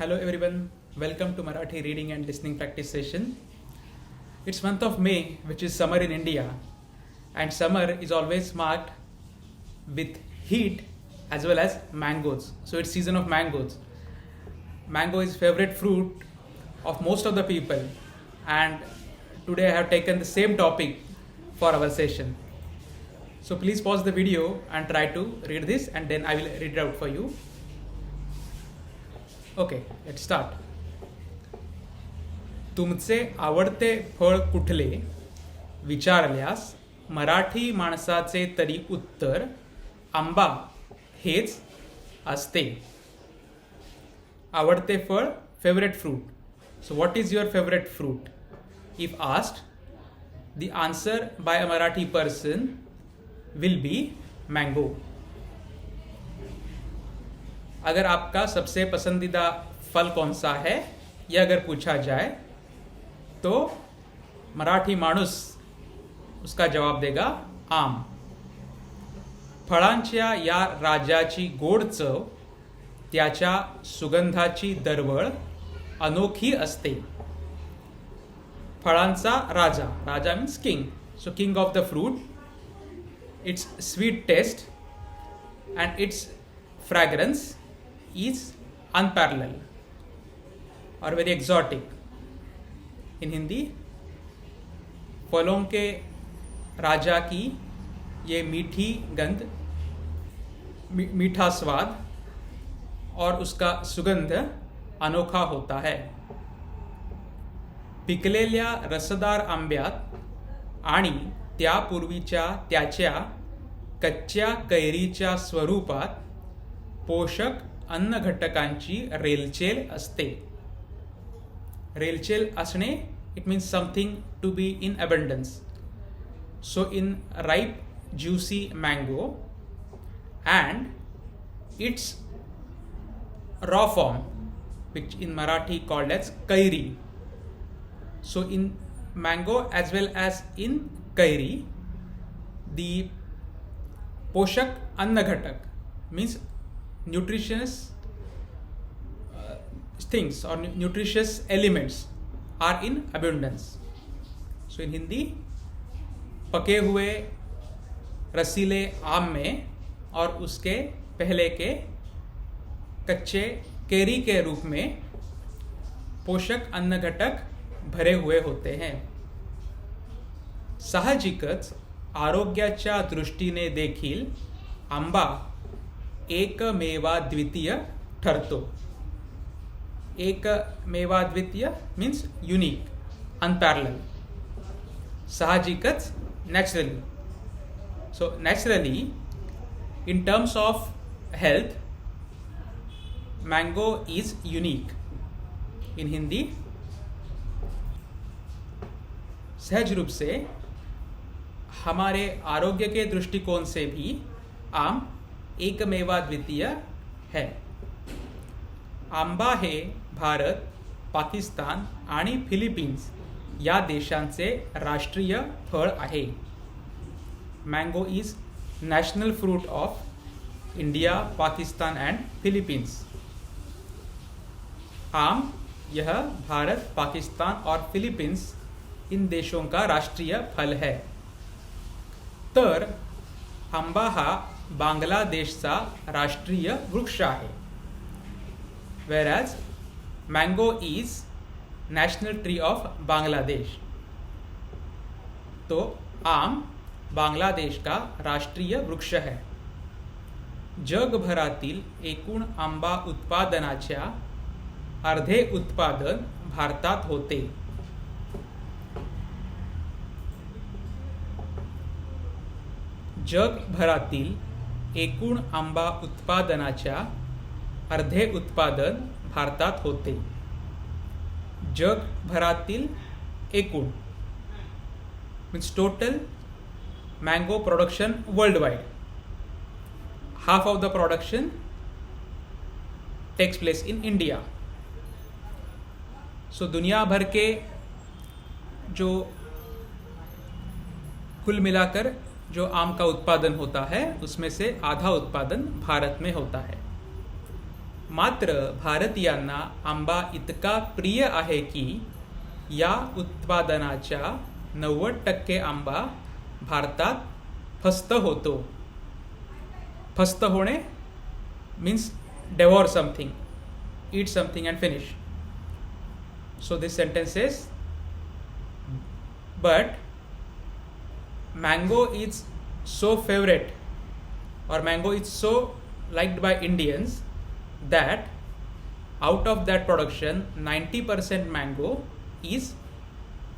Hello everyone, welcome to Marathi reading and listening practice session. It's month of May, which is summer in India, and summer is always marked with heat as well as mangoes. So it's season of mangoes. Mango is favorite fruit of most of the people, and today I have taken the same topic for our session. So please pause the video and try to read this, and then I will read it out for you. Okay let start. तुमचे आवडते फळ कुठले विचारल्यास मराठी माणसाचे तरी उत्तर आंबा हेच असते. आवडते फळ favourite fruit. So what is your favourite fruit? If asked, the answer by a Marathi person will be mango. अगर आपका सबसे पसंदीदा फल कौन सा है, यह अगर पूछा जाए तो मराठी माणूस उसका जवाब देगा आम. फळांच्या या राजाची गोड चव, त्याच्या सुगंधाची दरवळ अनोखी असते. फळांचा राजा, राजा means king, so king of the fruit. Its sweet taste and its fragrance is unparalleled और very exotic. in हिंदी, फलों के राजा की ये मीठी गंध, मीठा स्वाद और उसका सुगंध अनोखा होता है. पिकलेल्या रसदार आंब्यात आणि त्यापूर्वीच्या त्याच्या कच्च्या कैरीच्या स्वरूपात पोषक अन्न घटकांची रेलचेल असते. रेलचेल असणे, it means something to be in abundance. So in ripe juicy mango and its raw form, which in Marathi called as kairi. So in mango as well as in kairi, the poshak anna ghatak means nutritious things or nutritious elements are in abundance. So in Hindi, पके हुए रसीले आम में और उसके पहले के कच्चे केरी के रूप में पोषक अन्न घटक भरे हुए होते हैं. साहजिकच आरोग्याच्या दृष्टीने देखील आंबा एकमेवाद्वितीय ठरतो. एकमेवाद्वितीय मीन्स युनिक, अनपैरेलल. साहजिकच, naturally. So naturally, in terms of health, mango is unique. in Hindi, सहज रूप से हमारे आरोग्य के दृष्टिकोन से भी आम एकमेवाद्वितीय है. आंबा हे भारत, पाकिस्तान आणि फिलिपिन्स या देशांचे राष्ट्रीय फळ आहे. Mango is national fruit of India, Pakistan and Philippines. आम यह भारत, पाकिस्तान और फिलीपींस इन देशों का राष्ट्रीय फल है. तर आंबा हा बांगलादेशचा राष्ट्रीय वृक्ष आहे. whereas mango is national tree of Bangladesh. तो आम बांगलादेश का राष्ट्रीय वृक्ष है. जगभरातील एकूण आंबा उत्पादनाच्या अर्धे उत्पादन भारतात होते. जगभरातील एकूण आंबा उत्पादनाच्या अर्धे उत्पादन भारतात होते. जगभरातील एकूण means total mango production worldwide. Half of the production takes place in India. So दुनिया भर के जो कुल मिलाकर जो आम का उत्पादन होता है, उसमें से आधा उत्पादन भारत में होता है. मात्र भारतीयांना आंबा इतका प्रिय आहे की या उत्पादनाच्या 90% आंबा भारतात फस्त होतो. फस्त होणे means devour something, eat something and finish. So this sentence says, but mango is so favorite, or mango is so liked by Indians, that out of that production 90% mango is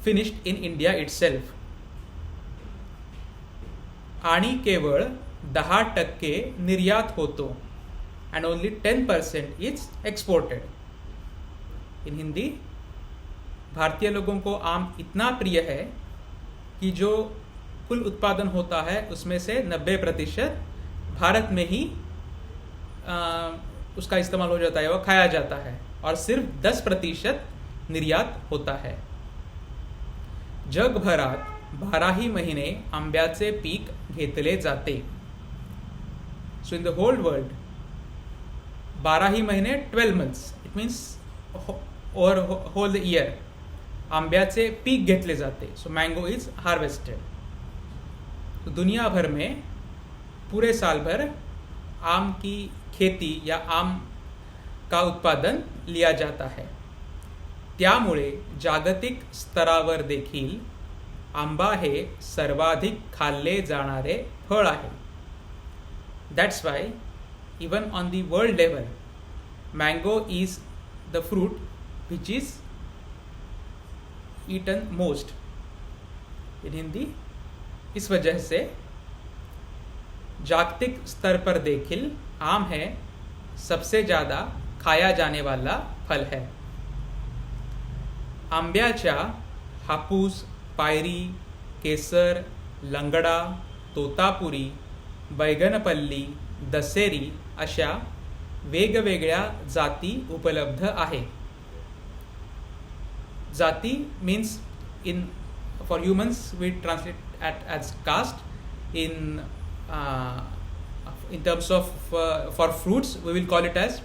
finished in India itself. आणि केवळ 10% निर्यात होतो, and only 10% is exported. In Hindi, भारतीय लोगों को आम इतना प्रिय है कि जो कुल उत्पादन होता है उसमें से 90% भारत में ही उसका इस्तेमाल हो जाता है, वो खाया जाता है, और सिर्फ 10% निर्यात होता है. जगभरात 12 महिने आंब्याचे पीक घेतले जाते. So in the whole world 12 महिने 12 months, it means over whole the year आंब्याचे पीक घेतले जाते. So mango is harvested. तो दुनिया भर में पूरे साल भर आम की खेती या आम का उत्पादन लिया जाता है. त्यामुळे जागतिक स्तरावर देखील आंबा हे सर्वाधिक खाल्ले जाणारे फळ आहे. That's why even on the world level, mango is the fruit which is eaten most. in Hindi, इस वजह से जागतिक स्तर पर देखिल आम है सबसे ज़्यादा खाया जाने वाला फल है. आंब्याच्या हापूस, पायरी, केसर, लंगडा, तोतापुरी, बैगनपल्ली, दसेरी अशा वेगवेगळ्या जाती उपलब्ध आहे. जाती means in for humans we translate as caste. In terms of for fruits we will call it as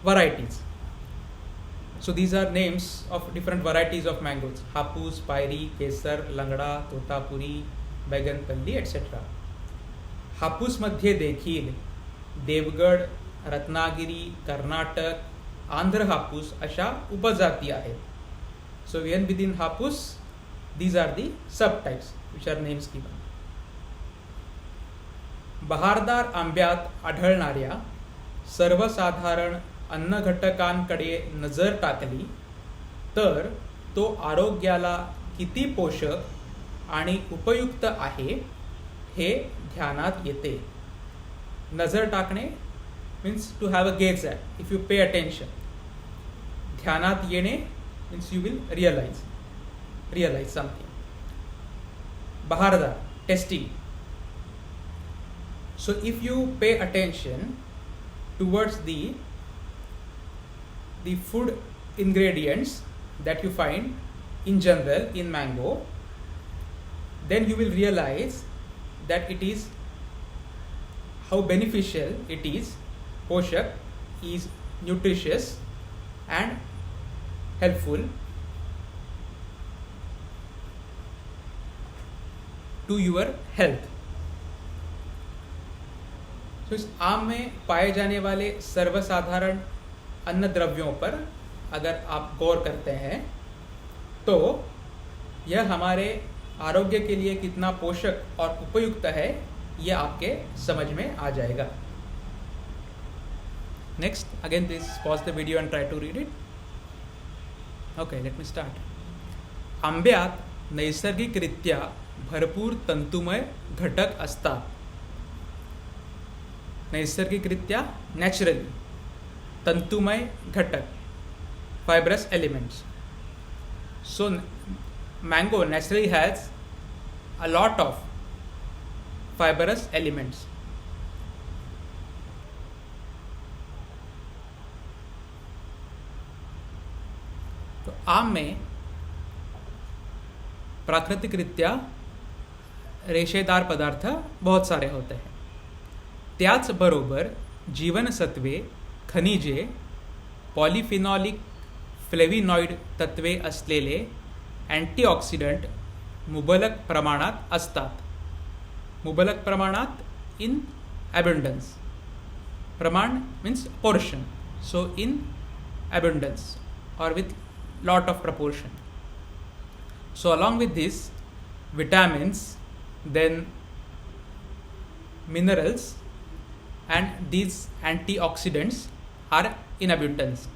varieties. So these are names of different varieties of mangoes: Hapus, पायरी, केसर, लंगडा, तोतापुरी, बैगनपल्ली etc. हापूसमध्ये देखील देवगड, रत्नागिरी, कर्नाटक, आंध्र हापूस अशा उपजाती आहेत. सो even within Hapus these are the subtypes which are names given. बहारदार आंब्यात आढळणाऱ्या सर्वसाधारण अन्न घटकांकडे नजर टाकली तर तो आरोग्याला किती पोषक आणि उपयुक्त आहे हे ध्यानात येते. नजर टाकणे means to have a gaze at. If you pay attention. ध्यानात येणे means you will realise something. बहारदार, tasty. So if you pay attention towards the food ingredients that you find in general in mango, then you will realize that it is how beneficial it is, poshak, is nutritious and helpful to your health. तो इस आम में पाए जाने वाले सर्वसाधारण अन्न द्रव्यों पर अगर आप गौर करते हैं तो यह हमारे आरोग्य के लिए कितना पोषक और उपयुक्त है यह आपके समझ में आ जाएगा. Next, again this pause the video and try to read it. Okay, let me start. आंब्यात नैसर्गिकरित्या भरपूर तंतुमय घटक असतात. नैसर्गिकरित्या, नॅचरली. तंतुमय घटक, fibrous elements. So mango naturally has a lot of fibrous elements. तो आम में प्राकृतिक रीत्या रेशेदार पदार्थ बहुत सारे होते हैं. त्याचबरोबर जीवनसत्वे खनिजे, पॉलिफिनॉलिक, फ्लेविनॉइड तत्वे असलेले अँटीऑक्सिडंट मुबलक प्रमाणात असतात. मुबलक प्रमाणात इन abundance. प्रमाण means portion. So in abundance or with lot of proportion. So along with this, vitamins, then minerals and these antioxidants are in abundance.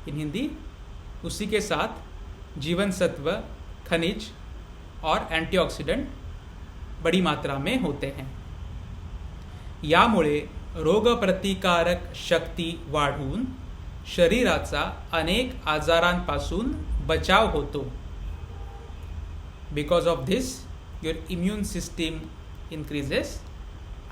in Hindi, उसी के साथ जीवन सत्व, खनिज और एंटीऑक्सीडेंट बड़ी मात्रा में होते हैं. यामुळे रोगप्रतिकारक शक्ती वाढून शरीराचा अनेक आजारांपासून बचाव होतो. Because of this your immune system increases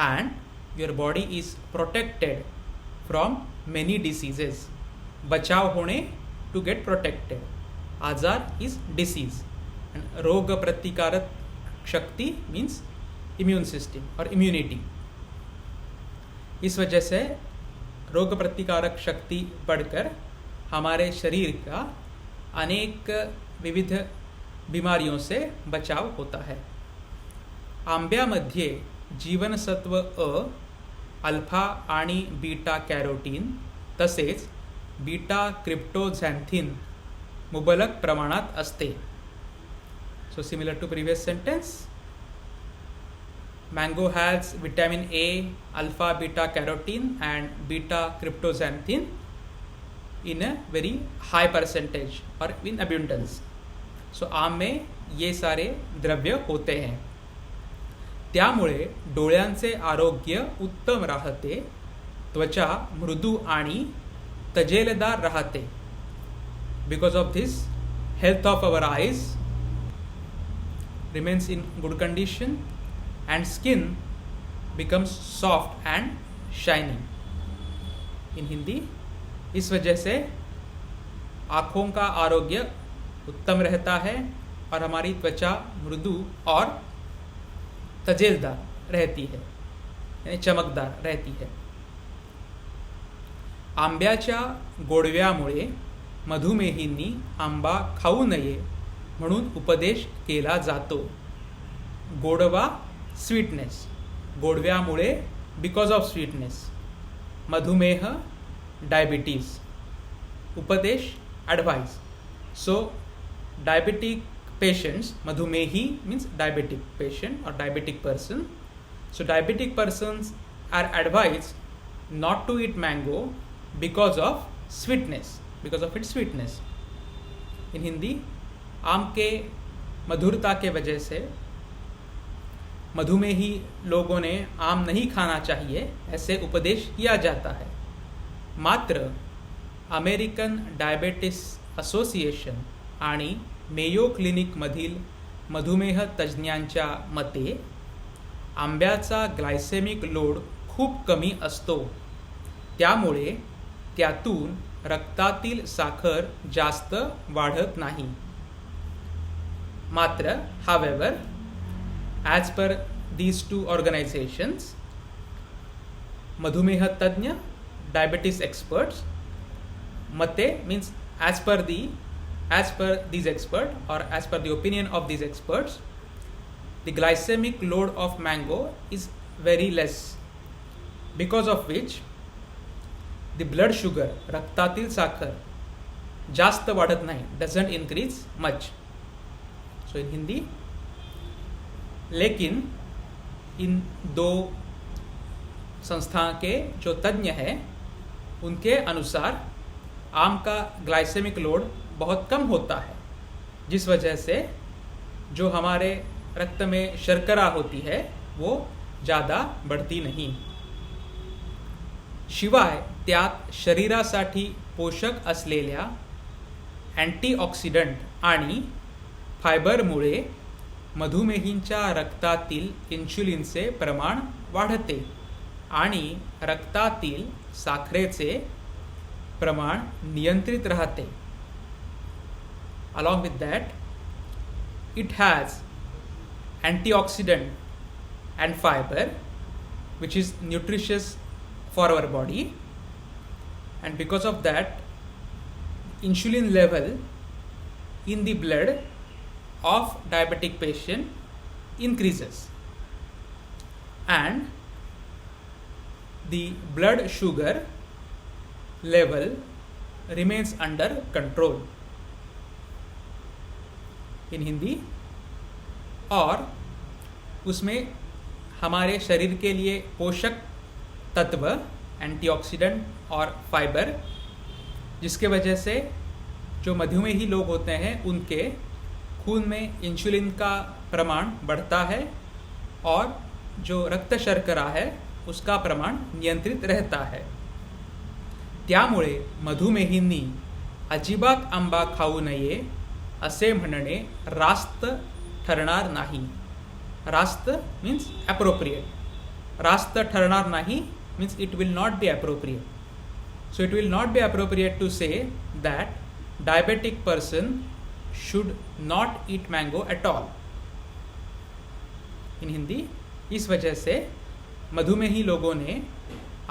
and your body is protected from many diseases. बचाव होणे, to get protected. आजार is disease and रोग प्रतिकारक शक्ति means immune system or immunity. इस वजह से रोग प्रतिकारक शक्ति बढ़कर हमारे शरीर का अनेक विविध बीमारियों से बचाव होता है. आंब्यामध्ये जीवनसत्व अ, अल्फा आणि बीटा कॅरोटीन तसेच बीटा क्रिप्टोझॅन्थिन मुबलक प्रमाणात असते. So similar to previous sentence, mango has vitamin A, alpha beta carotene and beta cryptoxanthin in a very high percentage or in abundance. So आम में ये सारे द्रव्य होते हैं. त्यामुळे डोळ्यांचे आरोग्य उत्तम राहते, त्वचा मृदू आणि तजेलदार राहते. Because of this, health of our eyes remains in good condition and skin becomes soft and shining. in Hindi, इस वजह से आँखों का आरोग्य उत्तम रहता है और हमारी त्वचा मृदु और तजेलदार रहती है, यानी चमकदार रहती है. आंब्याच्या गोडव्यामुळे मधुमेहींनी आंबा खाऊ नये म्हणून उपदेश केला जातो. गोडवा, स्वीटनेस. गोडव्यामुळे, बिकॉज ऑफ स्वीटनेस. मधुमेह, डायबिटीज. उपदेश, ॲडवाइस. सो डायबिटिक पेशंट्स, मधुमेही means diabetic patient or diabetic person. So diabetic persons are advised not to eat mango because of sweetness, because of its sweetness. In Hindi, आम के मधुरता के वजह से मधुमेही लोगों ने आम नहीं खाना चाहिए, ऐसे उपदेश किया जाता है. मात्र अमेरिकन डायबिटीस असोसिएशन आणि मेयो क्लिनिकमधील मधुमेह तज्ज्ञांच्या मते आंब्याचा ग्लायसेमिक लोड खूप कमी असतो, त्यामुळे त्यातून रक्तातील साखर जास्त वाढत नाही. मात्र, however, as per these two organizations, मधुमेह तज्ञ, diabetes experts, मते means as per these experts or as per the opinion of these experts, the glycemic load of mango is very less, because of which the blood sugar, रक्तातील साखर जास्त वाढत नाही, doesn't increase much. So in Hindi, लेकिन इन दो संस्था के जो तज्ञ हैं उनके अनुसार आम का ग्लाइसेमिक लोड बहुत कम होता है, जिस वजह से जो हमारे रक्त में शर्करा होती है वो ज़्यादा बढ़ती नहीं. शिवाय त्यात शरीरासाठी पोषक असलेल्या अँटीऑक्सिडंट आणि फायबरमुळे मधुमेहींच्या रक्तातील इन्शुलिनचे प्रमाण वाढते आणि रक्तातील साखरेचे प्रमाण नियंत्रित राहते. Along with that, it has antioxidant and fiber, which is nutritious for our body, and because of that insulin level in the blood of diabetic patient increases and the blood sugar level remains under control in Hindi, और उसमें हमारे शरीर के लिए पोषक तत्व, antioxidant और fibre, जिसके वजह से जो मधुमेही लोग होते हैं उनके खून में इंसुलिन का प्रमाण बढ़ता है और जो रक्त शर्करा है उसका प्रमाण नियंत्रित रहता है. त्यामुळे मधुमेहींनी अजिबात आंबा खाऊ नये असे म्हणणे रास्त ठरणार नाही. रास्त मीन्स ॲप्रोप्रिएट. रास्त ठरणार नाही means it will not be appropriate. So it will not be appropriate to say that diabetic person should not eat mango at all. In Hindi, इस वजह से मधुमेही लोगों ने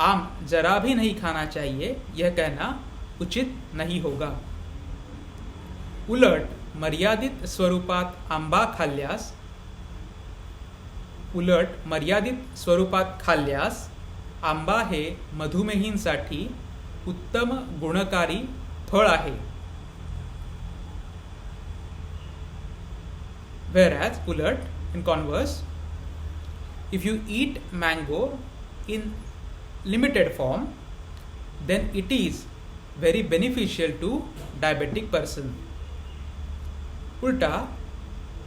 आम जरा भी नहीं खाना चाहिए यह कहना उचित नहीं होगा. उलट मर्यादित स्वरूपात आंबा खाल्ल्यास आंबा हे मधुमेहींसाठी उत्तम गुणकारी फळ आहे. Whereas उलट, in converse, if you eat mango in limited form, then it is very beneficial to diabetic person. उल्टा,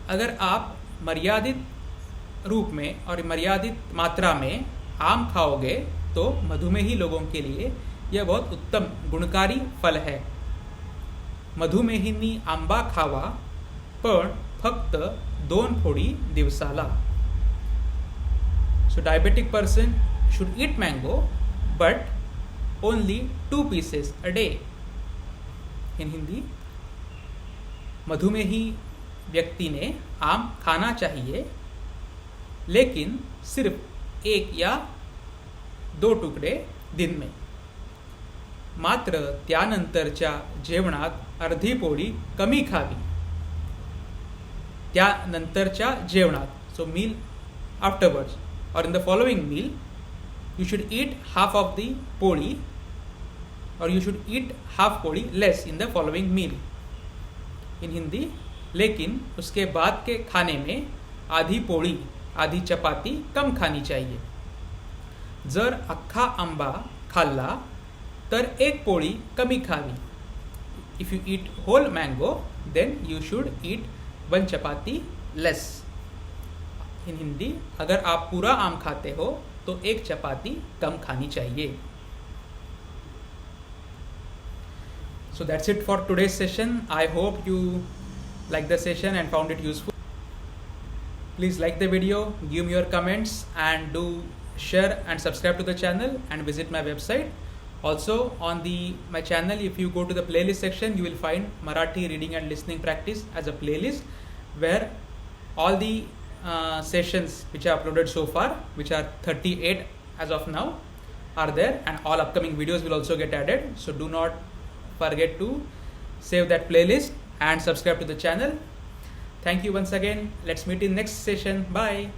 अगर आप मर्यादित रूप में और मर्यादित मात्रा में आम खाओगे तो मधुमेही लोगों के लिए यह बहुत उत्तम गुणकारी फल है. मधुमेहींनी आंबा खावा पण फक्त 2 फोडी दिवसाला. So diabetic person should eat mango but only 2 pieces a day. In Hindi, मधुमेही व्यक्ति ने आम खाना चाहिए लेकिन सिर्फ 1 या 2 तुकडे दिन में. मात्र त्यानंतरच्या जेवणात अर्धी पोळी कमी खावी. त्यानंतरच्या जेवणात, so meal afterwards or in the following meal you should eat half of the पोळी or you should eat half पोळी less in the following meal. in Hindi, लेकिन उसके बाद के खाने में आधी पोळी आधी चपाती कम खानी चाहिए. जर अख्खा आंबा खाल्ला तर 1 पोळी कमी खावी. If you eat whole mango then you should eat 1 chapati less. In Hindi, अगर आप पूरा आम खाते हो तो 1 चपाती कम खानी चाहिए. So that's it for today's session. I hope you liked the session and found it useful. Please like the video, give me your comments and do share and subscribe to the channel and visit my website. Also on my channel, if you go to the playlist section, you will find Marathi reading and listening practice as a playlist where all the sessions which I uploaded so far, which are 38 as of now, are there, and all upcoming videos will also get added. So do not forget to save that playlist and subscribe to the channel. Thank you once again. Let's meet in next session. Bye.